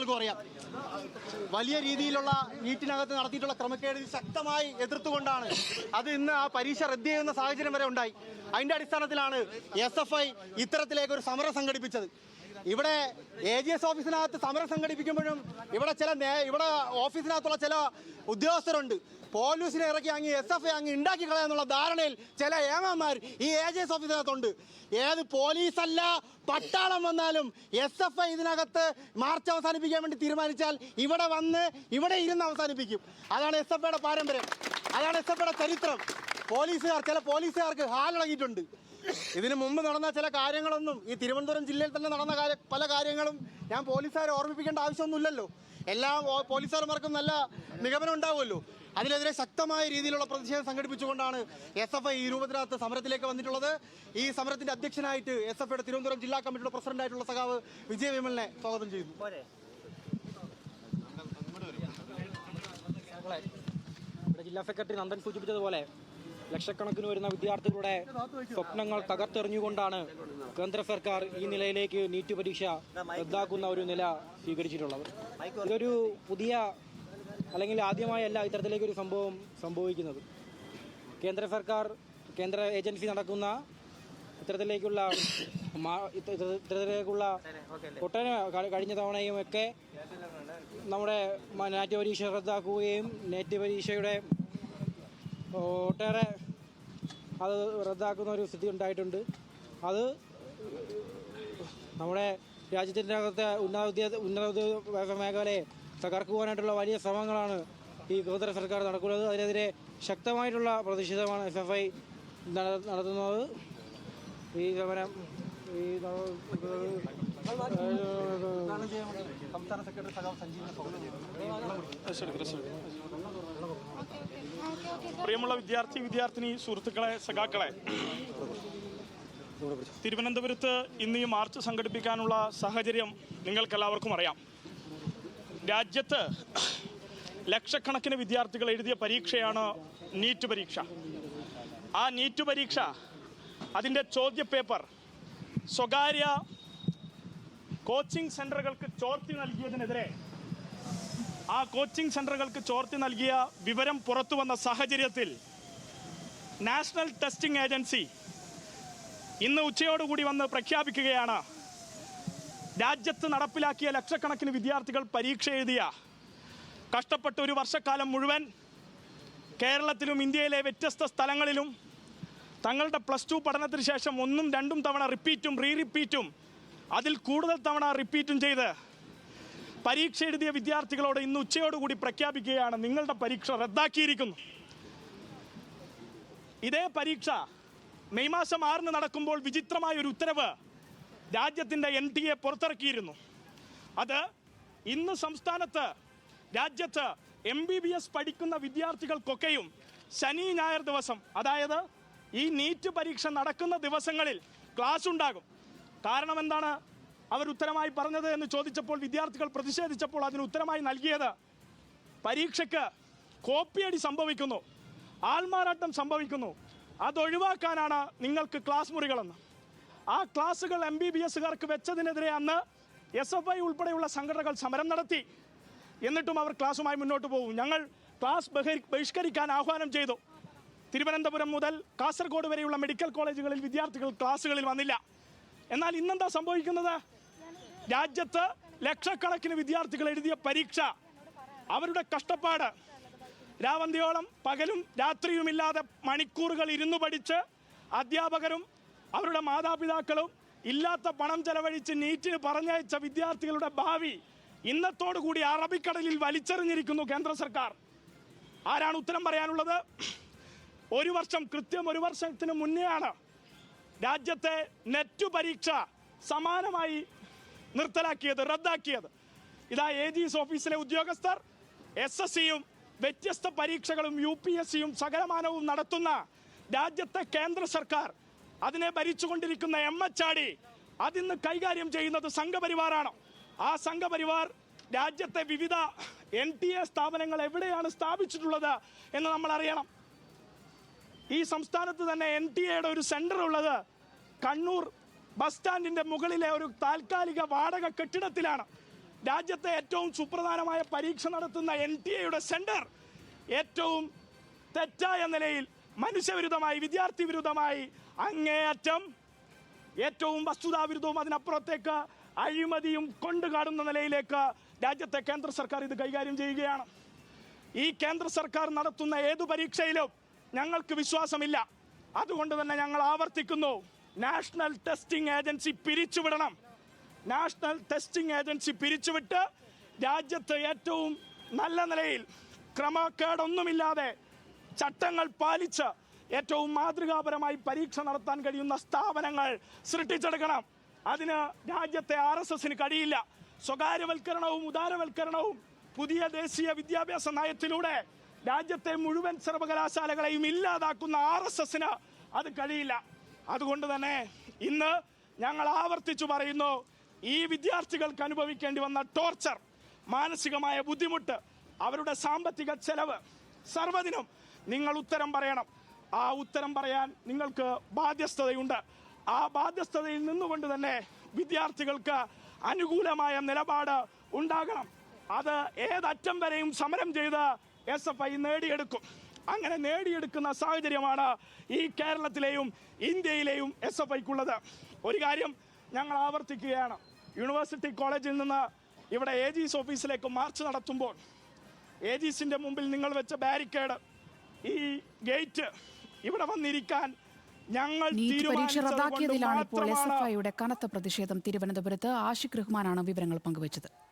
കുട്ടികൾക്കും അറിയാം. വലിയ രീതിയിലുള്ള നീറ്റിനകത്ത് നടത്തിയിട്ടുള്ള ക്രമക്കേട് ശക്തമായി എതിർത്തുകൊണ്ടാണ് അത് ഇന്ന് ആ പരീക്ഷ റദ്ദ് ചെയ്യുന്ന സാഹചര്യം വരെ ഉണ്ടായി. അതിൻ്റെ അടിസ്ഥാനത്തിലാണ് SFI ഇത്തരത്തിലേക്കൊരു സമരം സംഘടിപ്പിച്ചത്. ഇവിടെ AGS ഓഫീസിനകത്ത് സമരം സംഘടിപ്പിക്കുമ്പോഴും ഇവിടെ ഓഫീസിനകത്തുള്ള ചില ഉദ്യോഗസ്ഥരുണ്ട് പോലീസിനെ ഇറക്കി അങ്ങ് SFI അങ്ങ് ഉണ്ടാക്കി കളയാന്നുള്ള ധാരണയിൽ ചില ഏമാന്മാർ ഈ AGS ഓഫീസിനകത്തുണ്ട്. ഏത് പോലീസല്ല പട്ടാളം വന്നാലും SFI ഇതിനകത്ത് മാർച്ച് അവസാനിപ്പിക്കാൻ വേണ്ടി തീരുമാനിച്ചാൽ ഇവിടെ ഇരുന്ന് അവസാനിപ്പിക്കും. അതാണ് SFIയുടെ പാരമ്പര്യം, അതാണ് SFIയുടെ ചരിത്രം. ചില പോലീസുകാർക്ക് ഹാലിളകിയിട്ടുണ്ട്. ഇതിനു മുമ്പ് നടന്ന ചില കാര്യങ്ങളൊന്നും ഈ തിരുവനന്തപുരം ജില്ലയിൽ തന്നെ നടന്ന പല കാര്യങ്ങളും ഞാൻ പോലീസുകാരെ ഓർമ്മിപ്പിക്കേണ്ട ആവശ്യമൊന്നുമില്ലല്ലോ. എല്ലാ പോലീസുകാർമാർക്കും നല്ല നിഗമനം ഉണ്ടാവുമല്ലോ. അതിനെതിരെ ശക്തമായ രീതിയിലുള്ള പ്രതിഷേധം സംഘടിപ്പിച്ചുകൊണ്ടാണ് SFI ഈ രൂപത്തിനകത്ത് സമരത്തിലേക്ക് വന്നിട്ടുള്ളത്. ഈ സമരത്തിന്റെ അധ്യക്ഷനായിട്ട് SFIയുടെ തിരുവനന്തപുരം ജില്ലാ കമ്മിറ്റിയുടെ പ്രസിഡന്റായിട്ടുള്ള സഖാവ് വിജയ വിമലിനെ സ്വാഗതം ചെയ്യുന്നു. ഇവിടെ ജില്ലാ സെക്രട്ടറി നന്ദൻ സൂചിപ്പിച്ചതുപോലെ ലക്ഷക്കണക്കിന് വരുന്ന വിദ്യാർത്ഥികളുടെ സ്വപ്നങ്ങൾ തകർത്തെറിഞ്ഞുകൊണ്ടാണ് കേന്ദ്ര സർക്കാർ ഈ നിലയിലേക്ക് നീറ്റ് പരീക്ഷ റദ്ദാക്കുന്ന ഒരു നില സ്വീകരിച്ചിട്ടുള്ളത്. ഇതൊരു പുതിയ അല്ലെങ്കിൽ ആദ്യമായല്ല ഇത്തരത്തിലേക്കൊരു സംഭവം സംഭവിക്കുന്നത്. കേന്ദ്ര ഏജൻസി നടക്കുന്ന ഇത്തരത്തിലേക്കുള്ള ഒട്ടനെ കഴിഞ്ഞ തവണയും ഒക്കെ നമ്മുടെ നാറ്റ് പരീക്ഷ റദ്ദാക്കുകയും നെറ്റ് പരീക്ഷയുടെ ഒട്ടേറെ അത് റദ്ദാക്കുന്ന ഒരു സ്ഥിതി ഉണ്ടായിട്ടുണ്ട്. അത് നമ്മുടെ രാജ്യത്തിൻ്റെ അകത്തെ ഉന്നത വിദ്യാഭ്യാസ മേഖലയെ തകർക്കുവാനായിട്ടുള്ള വലിയ ശ്രമങ്ങളാണ് ഈ കേന്ദ്ര സർക്കാർ നടക്കുന്നത്. അതിനെതിരെ ശക്തമായിട്ടുള്ള പ്രതിഷേധമാണ് SFI നടത്തുന്നത്. ഈ സമരം സംസ്ഥാന സെക്രട്ടറി സഖാവ് സഞ്ജീവൻ. പ്രിയമുള്ള വിദ്യാർത്ഥിനി സുഹൃത്തുക്കളെ, സഖാക്കളെ, തിരുവനന്തപുരത്ത് ഇന്ന് ഈ മാർച്ച് സംഘടിപ്പിക്കാനുള്ള സാഹചര്യം നിങ്ങൾക്കെല്ലാവർക്കും അറിയാം. രാജ്യത്ത് ലക്ഷക്കണക്കിന് വിദ്യാർത്ഥികൾ എഴുതിയ പരീക്ഷയാണ് നീറ്റ് പരീക്ഷ. ആ നീറ്റ് പരീക്ഷ അതിൻ്റെ ചോദ്യപേപ്പർ സ്വകാര്യ കോച്ചിങ് സെൻ്ററുകൾക്ക് ചോർത്തി നൽകിയതിനെതിരെ ആ കോച്ചിങ് സെൻ്ററുകൾക്ക് ചോർത്തി നൽകിയ വിവരം പുറത്തു വന്ന സാഹചര്യത്തിൽ നാഷണൽ ടെസ്റ്റിംഗ് ഏജൻസി ഇന്ന് ഉച്ചയോടുകൂടി വന്ന് പ്രഖ്യാപിക്കുകയാണ്, രാജ്യത്ത് നടപ്പിലാക്കിയ ലക്ഷക്കണക്കിന് വിദ്യാർത്ഥികൾ പരീക്ഷ എഴുതിയ കഷ്ടപ്പെട്ട ഒരു വർഷക്കാലം മുഴുവൻ കേരളത്തിലും ഇന്ത്യയിലെ വ്യത്യസ്ത സ്ഥലങ്ങളിലും തങ്ങളുടെ +2 പഠനത്തിന് ശേഷം 1ഉം 2ഉം തവണ റിപ്പീറ്റും റിപ്പീറ്റും അതിൽ കൂടുതൽ തവണ റിപ്പീറ്റും ചെയ്ത് പരീക്ഷ എഴുതിയ വിദ്യാർത്ഥികളോട് ഇന്ന് ഉച്ചയോടുകൂടി പ്രഖ്യാപിക്കുകയാണ്, നിങ്ങളുടെ പരീക്ഷ റദ്ദാക്കിയിരിക്കുന്നു. ഇതേ പരീക്ഷ മെയ് മാസം 6 നടക്കുമ്പോൾ വിചിത്രമായ ഒരു ഉത്തരവ് രാജ്യത്തിൻ്റെ NTA പുറത്തിറക്കിയിരുന്നു. അത് ഇന്ന് രാജ്യത്ത് MBBS പഠിക്കുന്ന വിദ്യാർത്ഥികൾക്കൊക്കെയും ശനി ഞായർ ദിവസം, അതായത് ഈ നീറ്റ് പരീക്ഷ നടക്കുന്ന ദിവസങ്ങളിൽ ക്ലാസ് ഉണ്ടാകും. കാരണം എന്താണ് അവർ ഉത്തരമായി പറഞ്ഞത് എന്ന് ചോദിച്ചപ്പോൾ വിദ്യാർത്ഥികൾ പ്രതിഷേധിച്ചപ്പോൾ അതിന് ഉത്തരമായി നൽകിയത്, പരീക്ഷയ്ക്ക് കോപ്പിയടി സംഭവിക്കുന്നു, ആൾമാറാട്ടം സംഭവിക്കുന്നു, അതൊഴിവാക്കാനാണ് നിങ്ങൾക്ക് ക്ലാസ് മുറികളെന്ന്. ആ ക്ലാസ്സുകൾ MBBSകാർക്ക് വെച്ചതിനെതിരെ അന്ന് SFI ഉൾപ്പെടെയുള്ള സംഘടനകൾ സമരം നടത്തി. എന്നിട്ടും അവർ ക്ലാസ്സുമായി മുന്നോട്ട് പോകും. ഞങ്ങൾ ക്ലാസ് ബഹിഷ്കരിക്കാൻ ആഹ്വാനം ചെയ്തു. തിരുവനന്തപുരം മുതൽ കാസർഗോഡ് വരെയുള്ള മെഡിക്കൽ കോളേജുകളിൽ വിദ്യാർത്ഥികൾ ക്ലാസ്സുകളിൽ വന്നില്ല. എന്നാൽ ഇന്നെന്താ സംഭവിക്കുന്നത്? രാജ്യത്ത് ലക്ഷക്കണക്കിന് വിദ്യാർത്ഥികൾ എഴുതിയ പരീക്ഷ, അവരുടെ കഷ്ടപ്പാട്, രാവന്തിയോളം പകലും രാത്രിയുമില്ലാതെ മണിക്കൂറുകൾ ഇരുന്നു പഠിച്ച് അധ്യാപകരും അവരുടെ മാതാപിതാക്കളും ഇല്ലാത്ത പണം ചെലവഴിച്ച് നീറ്റിന് പറഞ്ഞയച്ച വിദ്യാർത്ഥികളുടെ ഭാവി ഇന്നത്തോടുകൂടി അറബിക്കടലിൽ വലിച്ചെറിഞ്ഞിരിക്കുന്നു കേന്ദ്ര സർക്കാർ. ആരാണ് ഉത്തരം പറയാനുള്ളത്? കൃത്യം ഒരു വർഷത്തിന് മുന്നെയാണ് രാജ്യത്തെ നെറ്റ് പരീക്ഷ സമാനമായി റദ്ദാക്കിയത്. ഇതാ AGS ഓഫീസിലെ ഉദ്യോഗസ്ഥർ, SSCയും വ്യത്യസ്ത പരീക്ഷകളും UPSCയും സകലമാനവും നടത്തുന്ന രാജ്യത്തെ കേന്ദ്ര സർക്കാർ, അതിനെ ഭരിച്ചുകൊണ്ടിരിക്കുന്ന MHRD, അതിന്ന് കൈകാര്യം ചെയ്യുന്നത് സംഘപരിവാറാണ്. ആ സംഘപരിവാർ രാജ്യത്തെ വിവിധ NTA സ്ഥാപനങ്ങൾ എവിടെയാണ് സ്ഥാപിച്ചിട്ടുള്ളത് എന്ന് നമ്മൾ അറിയണം. ഈ സംസ്ഥാനത്ത് തന്നെ NTAയുടെ ഒരു സെന്റർ ഉള്ളത് കണ്ണൂർ ബസ് സ്റ്റാൻഡിന്റെ മുകളിലെ ഒരു താൽക്കാലിക വാടക കെട്ടിടത്തിലാണ്. രാജ്യത്തെ ഏറ്റവും സുപ്രധാനമായ പരീക്ഷ നടത്തുന്ന NTA സെന്റർ ഏറ്റവും തെറ്റായ നിലയിൽ മനുഷ്യവിരുദ്ധമായി, വിദ്യാർത്ഥി വിരുദ്ധമായി, അങ്ങേയറ്റം ഏറ്റവും വസ്തുതാവിരുദ്ധവും അതിനപ്പുറത്തേക്ക് അഴിമതിയും കൊണ്ടുകാടുന്ന നിലയിലേക്ക് രാജ്യത്തെ കേന്ദ്ര സർക്കാർ ഇത് കൈകാര്യം ചെയ്യുകയാണ്. ഈ കേന്ദ്ര സർക്കാർ നടത്തുന്ന ഏതു പരീക്ഷയിലും ഞങ്ങൾക്ക് വിശ്വാസമില്ല. അതുകൊണ്ട് തന്നെ ഞങ്ങൾ ആവർത്തിക്കുന്നു, നാഷണൽ ടെസ്റ്റിംഗ് ഏജൻസി പിരിച്ചുവിടണം. നാഷണൽ ടെസ്റ്റിംഗ് ഏജൻസി പിരിച്ചുവിട്ട് രാജ്യത്ത് ഏറ്റവും നല്ല നിലയിൽ ക്രമക്കേടൊന്നുമില്ലാതെ ചട്ടങ്ങൾ പാലിച്ച് ഏറ്റവും മാതൃകാപരമായി പരീക്ഷ നടത്താൻ കഴിയുന്ന സ്ഥാപനങ്ങൾ സൃഷ്ടിച്ചെടുക്കണം. അതിന് രാജ്യത്തെ RSSന് കഴിയില്ല. സ്വകാര്യവൽക്കരണവും ഉദാരവൽക്കരണവും പുതിയ ദേശീയ വിദ്യാഭ്യാസ നയത്തിലൂടെ രാജ്യത്തെ മുഴുവൻ സർവകലാശാലകളെയും ഇല്ലാതാക്കുന്ന RSSന് അത് കഴിയില്ല. അതുകൊണ്ട് തന്നെ ഇന്ന് ഞങ്ങൾ ആവർത്തിച്ചു പറയുന്നു, ഈ വിദ്യാർത്ഥികൾക്ക് അനുഭവിക്കേണ്ടി വന്ന ടോർച്ചർ, മാനസികമായ ബുദ്ധിമുട്ട്, അവരുടെ സാമ്പത്തിക ചെലവ് സർവ്വതിനും നിങ്ങൾ ഉത്തരം പറയണം. ആ ഉത്തരം പറയാൻ നിങ്ങൾക്ക് ബാധ്യസ്ഥതയുണ്ട്. ആ ബാധ്യസ്ഥതയിൽ നിന്നുകൊണ്ട് തന്നെ വിദ്യാർത്ഥികൾക്ക് അനുകൂലമായ നിലപാട് ഉണ്ടാകണം. അത് ഏതറ്റം വരെയും സമരം ചെയ്ത് SFI നേടിയെടുക്കും. അങ്ങനെ നേടിയെടുക്കുന്ന സാഹചര്യമാണ് ഈ കേരളത്തിലെയും ഇന്ത്യയിലെയും SFIക്കുള്ളത്. ഒരു കാര്യം ഞങ്ങൾ ആവർത്തിക്കുകയാണ്, യൂണിവേഴ്സിറ്റി കോളേജിൽ നിന്ന് ഇവിടെ AG's ഓഫീസിലേക്ക് മാർച്ച് നടത്തുമ്പോൾ AG'സിന്റെ മുമ്പിൽ നിങ്ങൾ വെച്ച ബാരിക്കേഡ്, ഈ ഗേറ്റ്, ഇവിടെ വന്നിരിക്കാൻ ഞങ്ങൾ നീറ്റ് പരീക്ഷ റദ്ദാക്കിയതിലാണ് ഇപ്പോൾ SFIയുടെ കനത്ത പ്രതിഷേധം. തിരുവനന്തപുരത്ത് ആഷിഖ് റഹ്മാനാണ് വിവരങ്ങൾ പങ്കുവച്ചത്.